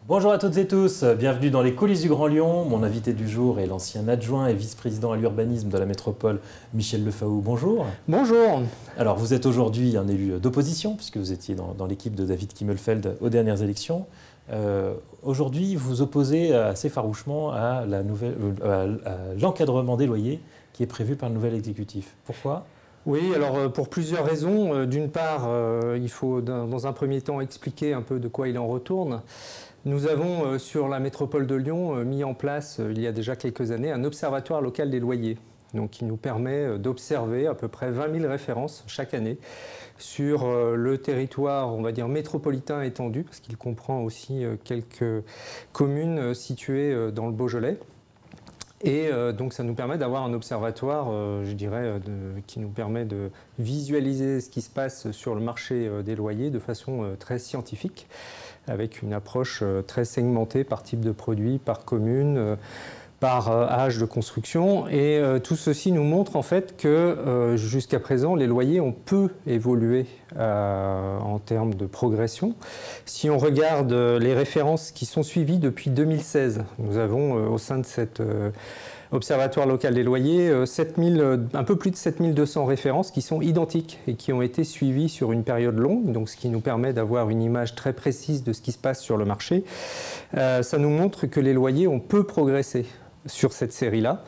Bonjour à toutes et tous, bienvenue dans les coulisses du Grand Lyon. Mon invité du jour est l'ancien adjoint et vice-président à l'urbanisme de la métropole, Michel Lefaou. Bonjour. Bonjour. Alors vous êtes aujourd'hui un élu d'opposition, puisque vous étiez dans l'équipe de David Kimmelfeld aux dernières élections. Aujourd'hui, vous vous opposez assez farouchement à l'encadrement des loyers qui est prévu par le nouvel exécutif. Pourquoi ? Oui, alors pour plusieurs raisons. D'une part, il faut dans un premier temps expliquer un peu de quoi il en retourne. Nous avons sur la métropole de Lyon mis en place il y a déjà quelques années un observatoire local des loyers, donc qui nous permet d'observer à peu près 20 000 références chaque année sur le territoire, on va dire métropolitain étendu, parce qu'il comprend aussi quelques communes situées dans le Beaujolais. Et donc ça nous permet d'avoir un observatoire, je dirais, qui nous permet de visualiser ce qui se passe sur le marché des loyers de façon très scientifique, avec une approche très segmentée par type de produit, par commune, par âge de construction. Et tout ceci nous montre en fait que jusqu'à présent, les loyers ont peu évolué en termes de progression. Si on regarde les références qui sont suivies depuis 2016, nous avons au sein de cet observatoire local des loyers un peu plus de 7200 références qui sont identiques et qui ont été suivies sur une période longue, donc ce qui nous permet d'avoir une image très précise de ce qui se passe sur le marché. Ça nous montre que les loyers ont peu progressé sur cette série-là,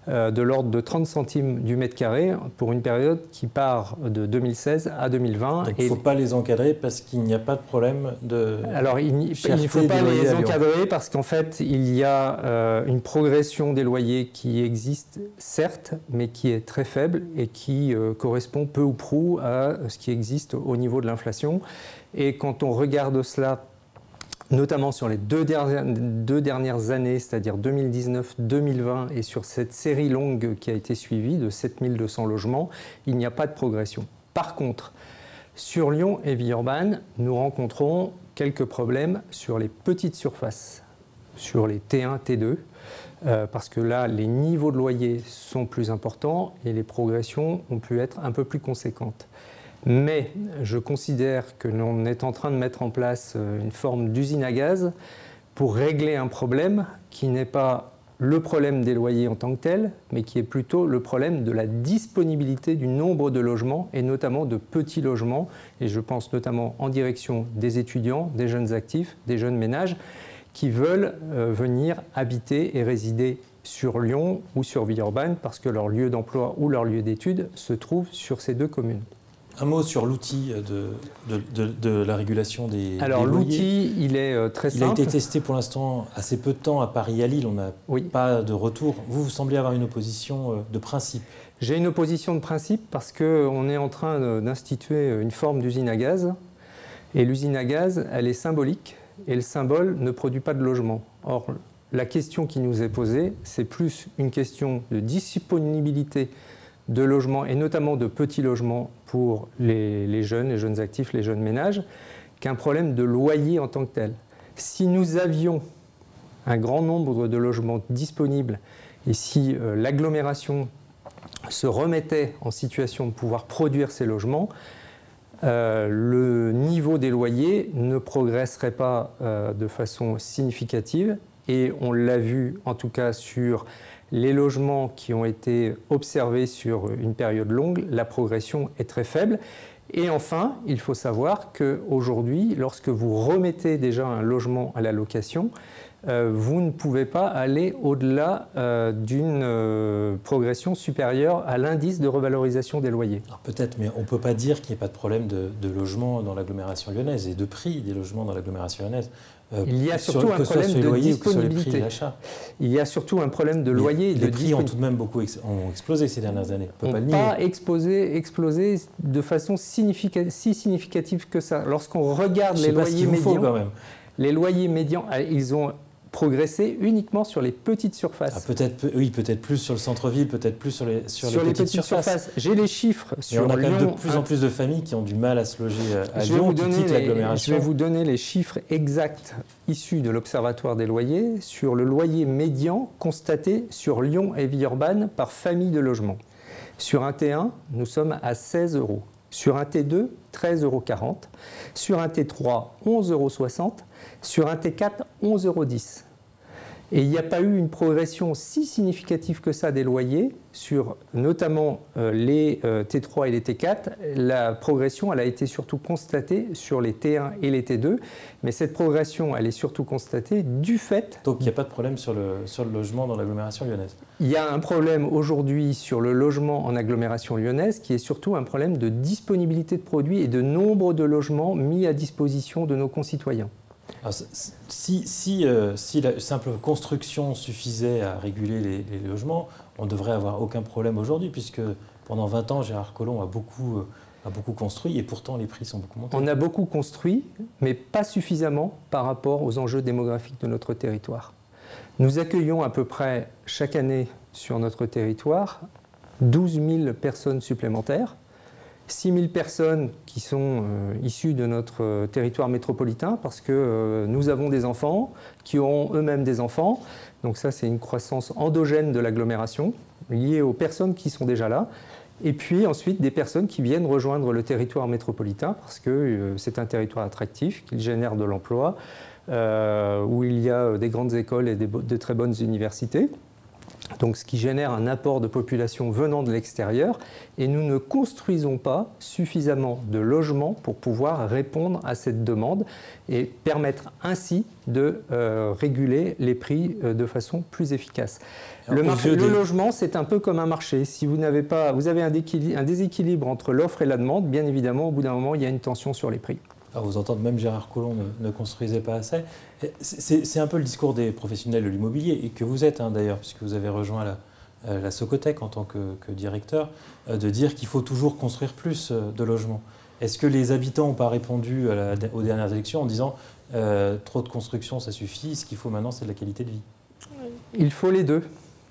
de l'ordre de 30 centimes du mètre carré pour une période qui part de 2016 à 2020. Donc il ne faut pas les encadrer parce qu'il n'y a pas de problème de... Alors il ne faut pas les encadrer parce qu'en fait il y a une progression des loyers qui existe certes, mais qui est très faible et qui correspond peu ou prou à ce qui existe au niveau de l'inflation. Et quand on regarde cela, notamment sur les deux dernières années, c'est-à-dire 2019-2020, et sur cette série longue qui a été suivie de 7200 logements, il n'y a pas de progression. Par contre, sur Lyon et Villeurbanne, nous rencontrons quelques problèmes sur les petites surfaces, sur les T1, T2, parce que là, les niveaux de loyer sont plus importants et les progressions ont pu être un peu plus conséquentes. Mais je considère que l'on est en train de mettre en place une forme d'usine à gaz pour régler un problème qui n'est pas le problème des loyers en tant que tel, mais qui est plutôt le problème de la disponibilité du nombre de logements, et notamment de petits logements. Et je pense notamment en direction des étudiants, des jeunes actifs, des jeunes ménages, qui veulent venir habiter et résider sur Lyon ou sur Villeurbanne, parce que leur lieu d'emploi ou leur lieu d'études se trouve sur ces deux communes. Un mot sur l'outil de la régulation des loyers. Alors l'outil, il est très simple. Il a été testé pour l'instant assez peu de temps à Paris et à Lille, on n'a pas de retour. Vous semblez avoir une opposition de principe. J'ai une opposition de principe parce qu'on est en train d'instituer une forme d'usine à gaz. Et l'usine à gaz, elle est symbolique et le symbole ne produit pas de logement. Or, la question qui nous est posée, c'est plus une question de disponibilité de logements, et notamment de petits logements pour les jeunes actifs, les jeunes ménages, qu'un problème de loyer en tant que tel. Si nous avions un grand nombre de logements disponibles et si l'agglomération se remettait en situation de pouvoir produire ces logements, le niveau des loyers ne progresserait pas de façon significative, et on l'a vu en tout cas sur les logements qui ont été observés sur une période longue, la progression est très faible. Et enfin, il faut savoir qu'aujourd'hui, lorsque vous remettez déjà un logement à la location, vous ne pouvez pas aller au-delà d'une progression supérieure à l'indice de revalorisation des loyers. Alors peut-être, mais on ne peut pas dire qu'il n'y ait pas de problème de logement dans l'agglomération lyonnaise et de prix des logements dans l'agglomération lyonnaise. Il y a surtout un problème de disponibilité. Il y a surtout un problème de loyer et de disponibilité. Les prix ont tout de même beaucoup explosé ces dernières années. On ne peut pas explosé de façon si significative que ça. Lorsqu'on regarde les loyers médians, les loyers médians, ils ont progressé uniquement sur les petites surfaces. Peut-être plus sur le centre-ville, peut-être plus sur les petites surfaces. J'ai les chiffres sur Lyon. On a quand même de Lyon, plus en plus de familles qui ont du mal à se loger à Lyon, qui quittent l'agglomération. Je vais vous donner les chiffres exacts issus de l'Observatoire des loyers sur le loyer médian constaté sur Lyon et Villeurbanne par famille de logement. Sur un T1, nous sommes à 16 €. Sur un T2, 13,40 €. Sur un T3, 11,60 €. Sur un T4, 11,10 €. Et il n'y a pas eu une progression si significative que ça des loyers sur notamment les T3 et les T4. La progression, elle a été surtout constatée sur les T1 et les T2, mais cette progression, elle est surtout constatée du fait... Donc il n'y a pas de problème sur le logement dans l'agglomération lyonnaise? Il y a un problème aujourd'hui sur le logement en agglomération lyonnaise qui est surtout un problème de disponibilité de produits et de nombre de logements mis à disposition de nos concitoyens. Alors, si la simple construction suffisait à réguler les logements, on ne devrait avoir aucun problème aujourd'hui, puisque pendant 20 ans, Gérard Collomb a beaucoup construit et pourtant les prix sont beaucoup montés. On a beaucoup construit, mais pas suffisamment par rapport aux enjeux démographiques de notre territoire. Nous accueillons à peu près chaque année sur notre territoire 12 000 personnes supplémentaires. 6 000 personnes qui sont issues de notre territoire métropolitain parce que nous avons des enfants qui auront eux-mêmes des enfants. Donc ça, c'est une croissance endogène de l'agglomération liée aux personnes qui sont déjà là. Et puis ensuite, des personnes qui viennent rejoindre le territoire métropolitain parce que c'est un territoire attractif, qu'il génère de l'emploi, où il y a des grandes écoles et de très bonnes universités. Donc ce qui génère un apport de population venant de l'extérieur, et nous ne construisons pas suffisamment de logements pour pouvoir répondre à cette demande et permettre ainsi de réguler les prix de façon plus efficace. Le logement, c'est un peu comme un marché. Si vous avez un déséquilibre entre l'offre et la demande, bien évidemment, au bout d'un moment, il y a une tension sur les prix. Alors vous entendez, même Gérard Collomb ne construisait pas assez. C'est un peu le discours des professionnels de l'immobilier, et que vous êtes d'ailleurs, puisque vous avez rejoint la Socotec en tant que directeur, de dire qu'il faut toujours construire plus de logements. Est-ce que les habitants n'ont pas répondu aux dernières élections en disant trop de construction, ça suffit, ce qu'il faut maintenant, c'est de la qualité de vie? Il faut les deux.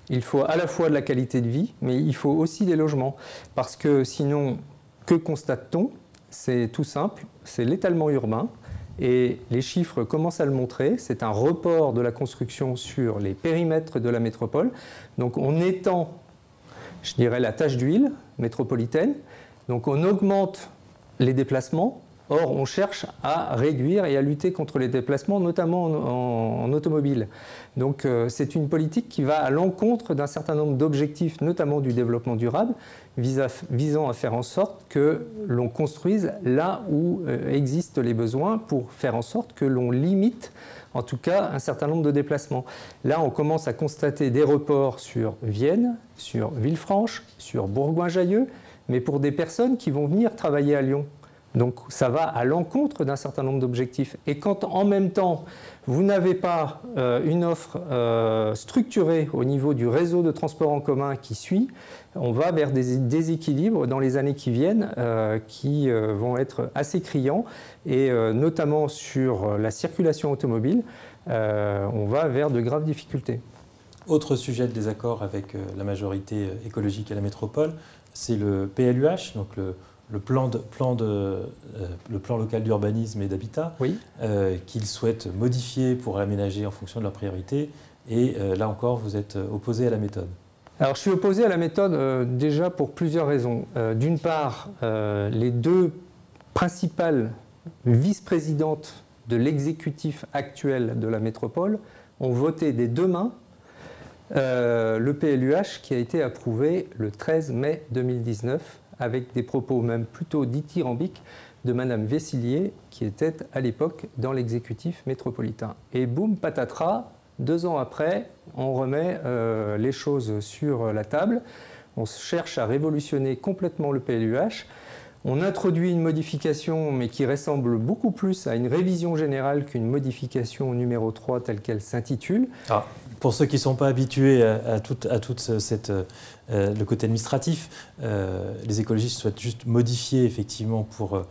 Il faut à la fois de la qualité de vie, mais il faut aussi des logements. Parce que sinon, que constate-t-on? C'est tout simple, c'est l'étalement urbain et les chiffres commencent à le montrer. C'est un report de la construction sur les périmètres de la métropole. Donc on étend, je dirais, la tache d'huile métropolitaine. Donc on augmente les déplacements. Or, on cherche à réduire et à lutter contre les déplacements, notamment en automobile. Donc, c'est une politique qui va à l'encontre d'un certain nombre d'objectifs, notamment du développement durable, visant à faire en sorte que l'on construise là où existent les besoins pour faire en sorte que l'on limite, en tout cas, un certain nombre de déplacements. Là, on commence à constater des reports sur Vienne, sur Villefranche, sur Bourgoin-Jallieu, mais pour des personnes qui vont venir travailler à Lyon. Donc ça va à l'encontre d'un certain nombre d'objectifs. Et quand en même temps, vous n'avez pas une offre structurée au niveau du réseau de transport en commun qui suit, on va vers des déséquilibres dans les années qui viennent qui vont être assez criants. Et notamment sur la circulation automobile, on va vers de graves difficultés. Autre sujet de désaccord avec la majorité écologique à la métropole, c'est le PLUH, donc le plan local d'urbanisme et d'habitat, oui. Qu'ils souhaitent modifier pour l'aménager en fonction de leurs priorités. Et là encore, vous êtes opposé à la méthode. Alors, je suis opposé à la méthode déjà pour plusieurs raisons. D'une part, les deux principales vice-présidentes de l'exécutif actuel de la métropole ont voté des deux mains le PLUH qui a été approuvé le 13 mai 2019 avec des propos même plutôt dithyrambiques de Madame Vessillier, qui était à l'époque dans l'exécutif métropolitain. Et boum, patatras, 2 ans après, on remet les choses sur la table. On cherche à révolutionner complètement le PLUH. On introduit une modification, mais qui ressemble beaucoup plus à une révision générale qu'une modification numéro 3 telle qu'elle s'intitule. Ah, pour ceux qui ne sont pas habitués à tout le côté administratif, les écologistes souhaitent juste modifier effectivement pour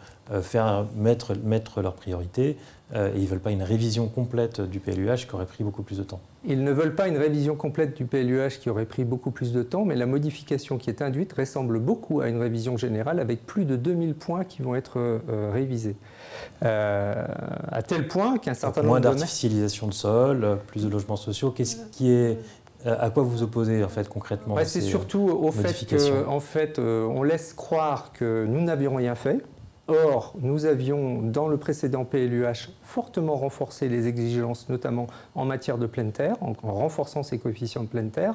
mettre leurs priorités. Et ils ne veulent pas une révision complète du PLUH qui aurait pris beaucoup plus de temps. Ils ne veulent pas une révision complète du PLUH qui aurait pris beaucoup plus de temps, mais la modification qui est induite ressemble beaucoup à une révision générale avec plus de 2000 points qui vont être révisés. À tel point qu'un certain nombre moins d'artificialisation de sol, plus de logements sociaux. Qu'est-ce qui est À quoi vous opposez en fait concrètement? C'est surtout au fait qu'en fait, on laisse croire que nous n'avions rien fait. Or, nous avions, dans le précédent PLUH, fortement renforcé les exigences, notamment en matière de pleine terre, en renforçant ces coefficients de pleine terre,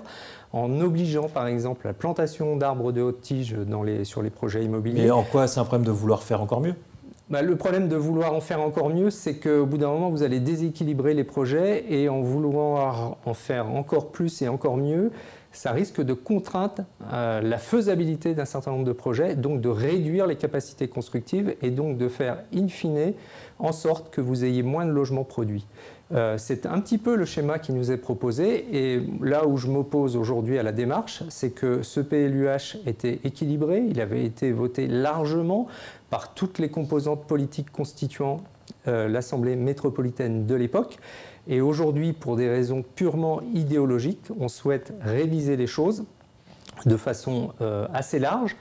en obligeant, par exemple, la plantation d'arbres de haute tige sur les projets immobiliers. Mais en quoi c'est un problème de vouloir faire encore mieux? Le problème de vouloir en faire encore mieux, c'est qu'au bout d'un moment, vous allez déséquilibrer les projets et en vouloir en faire encore plus et encore mieux, ça risque de contraindre la faisabilité d'un certain nombre de projets, donc de réduire les capacités constructives et donc de faire in fine en sorte que vous ayez moins de logements produits. C'est un petit peu le schéma qui nous est proposé et là où je m'oppose aujourd'hui à la démarche, c'est que ce PLUH était équilibré, il avait été voté largement par toutes les composantes politiques constituant l'Assemblée métropolitaine de l'époque. Et aujourd'hui, pour des raisons purement idéologiques, on souhaite réviser les choses de façon assez large,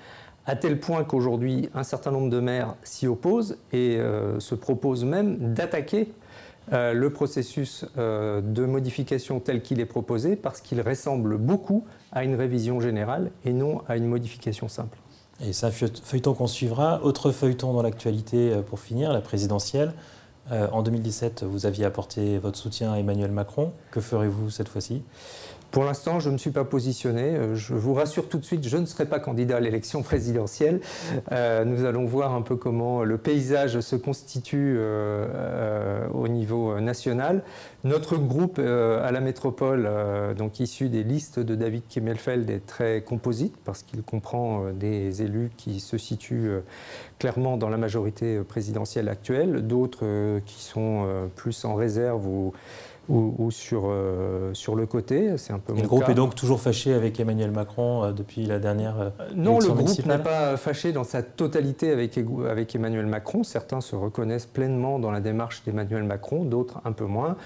à tel point qu'aujourd'hui, un certain nombre de maires s'y opposent et se proposent même d'attaquer le processus de modification tel qu'il est proposé, parce qu'il ressemble beaucoup à une révision générale et non à une modification simple. Et c'est un feuilleton qu'on suivra. Autre feuilleton dans l'actualité pour finir, la présidentielle. En 2017, vous aviez apporté votre soutien à Emmanuel Macron. Que ferez-vous cette fois-ci? Pour l'instant, je ne me suis pas positionné. Je vous rassure tout de suite, je ne serai pas candidat à l'élection présidentielle. Nous allons voir un peu comment le paysage se constitue au niveau national. Notre groupe à la métropole, donc issu des listes de David Kemmelfeld, est très composite parce qu'il comprend des élus qui se situent clairement dans la majorité présidentielle actuelle, d'autres qui sont plus en réserve ou sur le côté. C'est un peu mon le groupe cas. est donc toujours fâché avec Emmanuel Macron depuis la dernière Non, le élection groupe municipale? n'est pas fâché dans sa totalité avec Emmanuel Macron. Certains se reconnaissent pleinement dans la démarche d'Emmanuel Macron, d'autres un peu moins.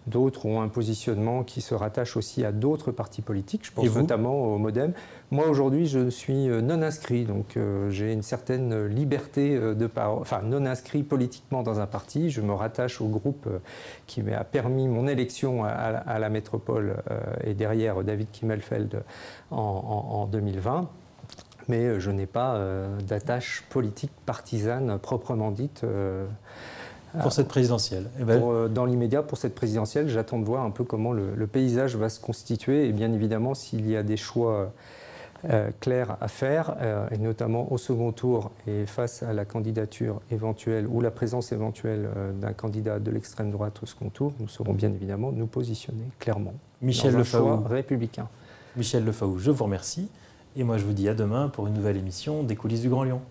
D'autres ont un positionnement qui se rattache aussi à d'autres partis politiques. Je pense notamment au MoDem. Moi, aujourd'hui, je suis non inscrit, donc j'ai une certaine liberté de parole, enfin non inscrit politiquement dans un parti. Je me rattache au groupe qui m'a permis mon élection à la métropole et derrière David Kemmelfeld en 2020. Mais je n'ai pas d'attache politique partisane proprement dite. Pour cette présidentielle? Dans l'immédiat, pour cette présidentielle, j'attends de voir un peu comment le paysage va se constituer. Et bien évidemment, s'il y a des choix clairs à faire, et notamment au second tour et face à la candidature éventuelle ou la présence éventuelle d'un candidat de l'extrême droite au second tour, nous saurons bien évidemment nous positionner clairement Michel dans un Lefaou, choix républicain. Michel Lefaou, je vous remercie. Et moi, je vous dis à demain pour une nouvelle émission des coulisses du Grand Lyon.